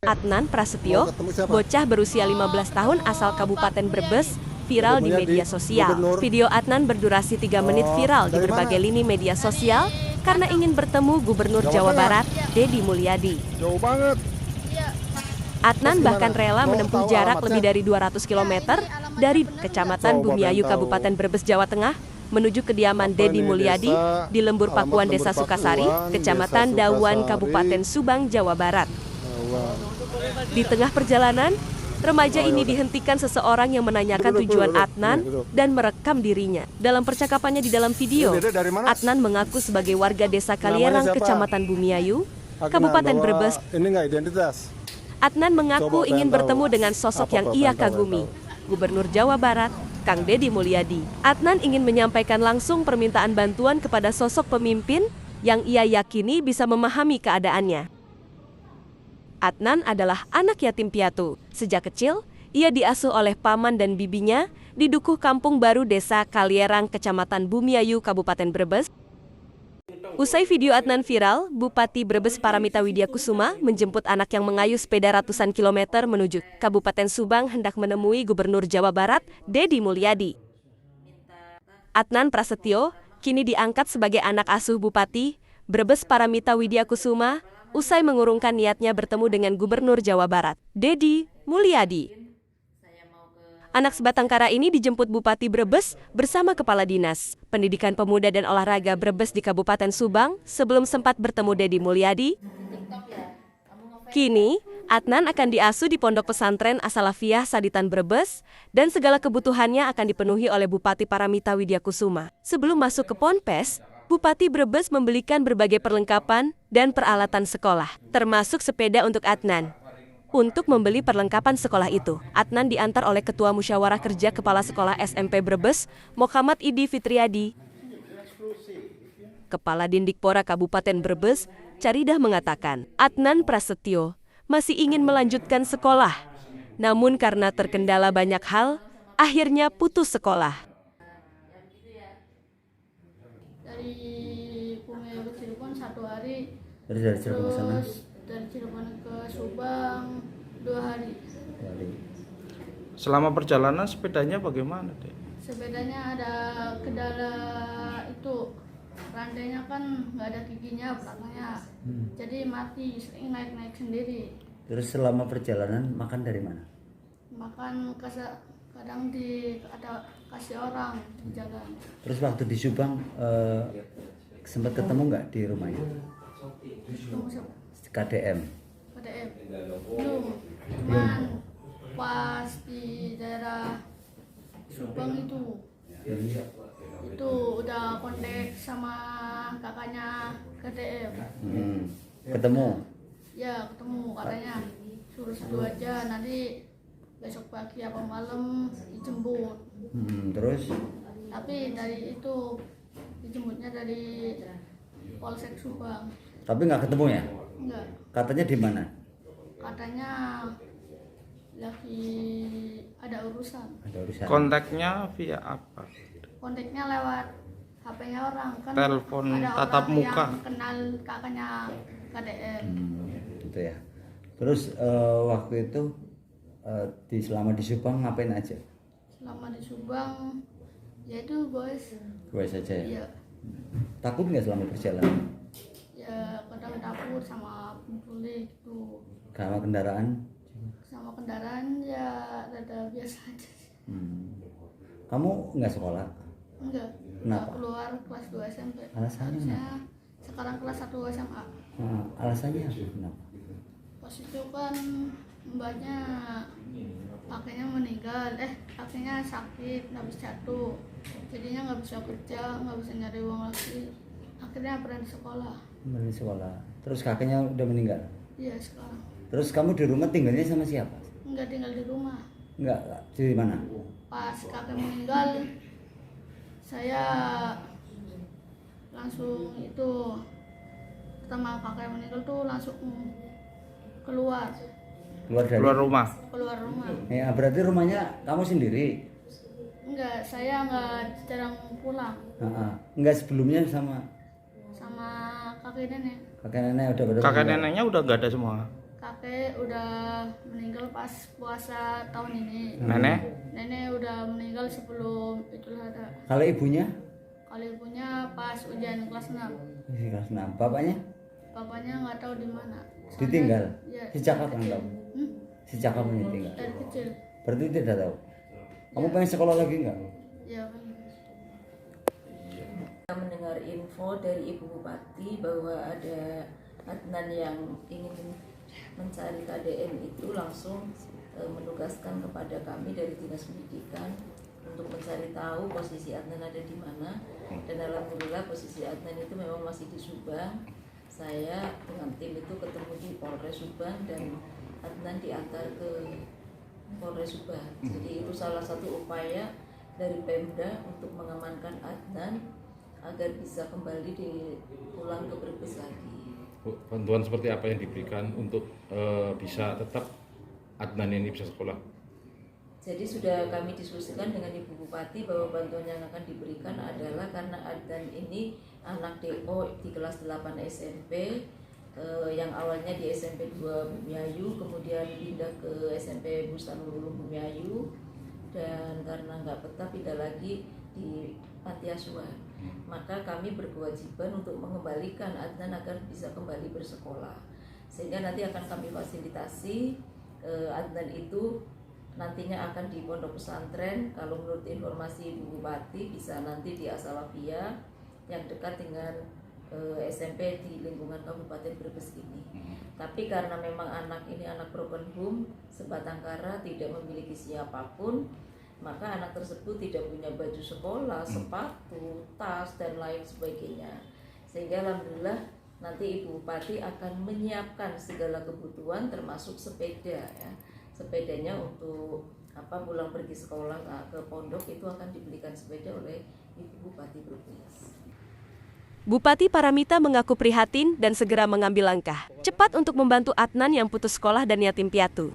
Adnan Prasetyo, bocah berusia 15 tahun asal Kabupaten Brebes, viral di media sosial. Video Adnan berdurasi 3 menit viral di berbagai lini media sosial karena ingin bertemu Gubernur Jawa Barat, Deddy Mulyadi. Jauh banget. Adnan bahkan rela menempuh jarak lebih dari 200 km dari Kecamatan Bumiayu, Kabupaten Brebes, Jawa Tengah, menuju kediaman Deddy Mulyadi di Lembur Pakuan, Desa Sukasari, Kecamatan Dawan, Kabupaten Subang, Jawa Barat. Di tengah perjalanan, remaja ini dihentikan seseorang yang menanyakan tujuan Adnan dan merekam dirinya. Dalam percakapannya di dalam video, Adnan mengaku sebagai warga Desa Kalierang, Kecamatan Bumiayu, Kabupaten Brebes. Ini nggak identitas. Adnan mengaku ingin bertemu dengan sosok yang ia kagumi, Gubernur Jawa Barat, Kang Deddy Mulyadi. Adnan ingin menyampaikan langsung permintaan bantuan kepada sosok pemimpin yang ia yakini bisa memahami keadaannya. Adnan adalah anak yatim piatu. Sejak kecil, ia diasuh oleh paman dan bibinya di Dukuh Kampung Baru Desa Kalierang, Kecamatan Bumiayu, Kabupaten Brebes. Usai video Adnan viral, Bupati Brebes Paramita Widyakusuma menjemput anak yang mengayuh sepeda ratusan kilometer menuju Kabupaten Subang hendak menemui Gubernur Jawa Barat, Deddy Mulyadi. Adnan Prasetyo kini diangkat sebagai anak asuh Bupati Brebes Paramita Widyakusuma usai mengurungkan niatnya bertemu dengan Gubernur Jawa Barat, Deddy Mulyadi. Anak sebatang kara ini dijemput Bupati Brebes bersama Kepala Dinas Pendidikan Pemuda dan Olahraga Brebes di Kabupaten Subang sebelum sempat bertemu Deddy Mulyadi. Kini, Adnan akan diasuh di Pondok Pesantren As-Salafiyah Saditan Brebes dan segala kebutuhannya akan dipenuhi oleh Bupati Paramita Widyakusuma. Sebelum masuk ke Ponpes, Bupati Brebes membelikan berbagai perlengkapan dan peralatan sekolah, termasuk sepeda untuk Adnan. Untuk membeli perlengkapan sekolah itu, Adnan diantar oleh Ketua Musyawarah Kerja Kepala Sekolah SMP Brebes, Mohamad Idi Fitriadi. Kepala Dindikpora Kabupaten Brebes, Caridah mengatakan, Adnan Prasetyo masih ingin melanjutkan sekolah. Namun karena terkendala banyak hal, akhirnya putus sekolah. Dari Bumiayu ke Cirebon 1 hari, Dari Cirebon ke sana? Dari Cirebon ke Subang 2 hari. Selama perjalanan sepedanya bagaimana, Dek? Sepedanya ada kendala itu, rantainya kan nggak ada giginya belakangnya, jadi mati, sering naik sendiri. Terus selama perjalanan makan dari mana? Makan kadang ada kasih orang di jalan. Terus waktu di Subang sempat ketemu nggak di rumahnya? Ketemu siapa? KDM. KDM belum, cuman pas di daerah Subang itu udah kontak sama kakaknya KDM. Ketemu? Ya ketemu, katanya suruh aja, nanti besok pagi apa malam dijemput. Terus? Tapi dari itu dijemputnya dari Polsek Subang. Tapi nggak ketemu ya? Enggak. Katanya di mana? Katanya lagi ada urusan. Ada urusan. Kontaknya via apa? Kontaknya lewat HP-nya orang kan. Telepon ada tatap orang muka. yang kenal kakaknya KDM. Gitu ya. Terus waktu itu selama di Subang ngapain aja? Selama di Subang, ya itu guys. Gue saja ya. Iya. Takut nggak selama perjalanan? Ya kadang takut sama penculik gitu. Sama kendaraan? Sama kendaraan ya rada biasa aja sih. Kamu nggak sekolah? Enggak. Kenapa? Nggak keluar kelas 2 SMP. Alasannya Harusnya sekarang kelas 1 SMA. Alasannya apa? Kenapa? Pas itu kan mbaknya kakeknya meninggal, kakeknya sakit, nggak bisa jatuh, jadinya nggak bisa kerja, nggak bisa nyari uang lagi, akhirnya berhenti sekolah. Berhenti sekolah. Terus kakeknya udah meninggal? Iya sekarang. Terus kamu di rumah tinggalnya sama siapa? Nggak tinggal di rumah. Nggak, di mana? Pas kakek meninggal, saya langsung itu, pertama kakek meninggal tuh langsung keluar Keluar rumah. Ya, berarti rumahnya kamu sendiri? Enggak, saya nggak jarang pulang. Enggak, sebelumnya sama Kakek nenek. Kakek nenek udah pada Kakek meninggal? neneknya udah nggak ada semua. kakek udah meninggal pas puasa tahun ini. Nenek udah meninggal sebelum Idul Adha. Kalau ibunya? Kalau ibunya pas ujian kelas 6. Masih kelas 6. Bapaknya? Bapaknya nggak tahu di mana. Ditinggal? Ya, Sejak dari kapan kecil. kamu? Sejak kamu ditinggal? Dari kecil. Berarti tidak tahu. Kamu pengen sekolah lagi nggak? Ya pengen. Kita mendengar info dari Ibu Bupati bahwa ada Adnan yang ingin mencari KDM itu langsung menugaskan kepada kami dari Dinas Pendidikan untuk mencari tahu posisi Adnan ada di mana, dan alhamdulillah posisi Adnan itu memang masih di Subang. Saya dengan tim itu ketemu di Polres Subang dan Adnan diantar ke Polres Subang. Jadi itu salah satu upaya dari Pemda untuk mengamankan Adnan agar bisa kembali pulang ke Brebes lagi. Bantuan seperti apa yang diberikan untuk bisa tetap Adnan ini bisa sekolah? Jadi sudah kami diskusikan dengan Ibu Bupati bahwa bantuan yang akan diberikan adalah karena Adnan ini anak DO di kelas 8 SMP, yang awalnya di SMP 2 Bumiayu, kemudian pindah ke SMP Bustanul Ulum Bumiayu, dan karena nggak betah pindah lagi di Panti Asuhan. Maka kami berkewajiban untuk mengembalikan Adnan agar bisa kembali bersekolah, sehingga nanti akan kami fasilitasi. Adnan itu nantinya akan di pondok pesantren, kalau menurut informasi Ibu Bupati bisa nanti di Asalafia yang dekat dengan SMP di lingkungan Kabupaten Brebes ini. Tapi karena memang anak ini anak broken home, sebatang kara, tidak memiliki siapapun, maka anak tersebut tidak punya baju sekolah, sepatu, tas, dan lain sebagainya. Sehingga alhamdulillah nanti Ibu Bupati akan menyiapkan segala kebutuhan termasuk sepeda ya. Sepedanya untuk pulang pergi sekolah ke pondok itu akan dibelikan sepeda oleh Ibu Bupati Brebes. Bupati Paramita mengaku prihatin dan segera mengambil langkah cepat untuk membantu Adnan yang putus sekolah dan yatim piatu.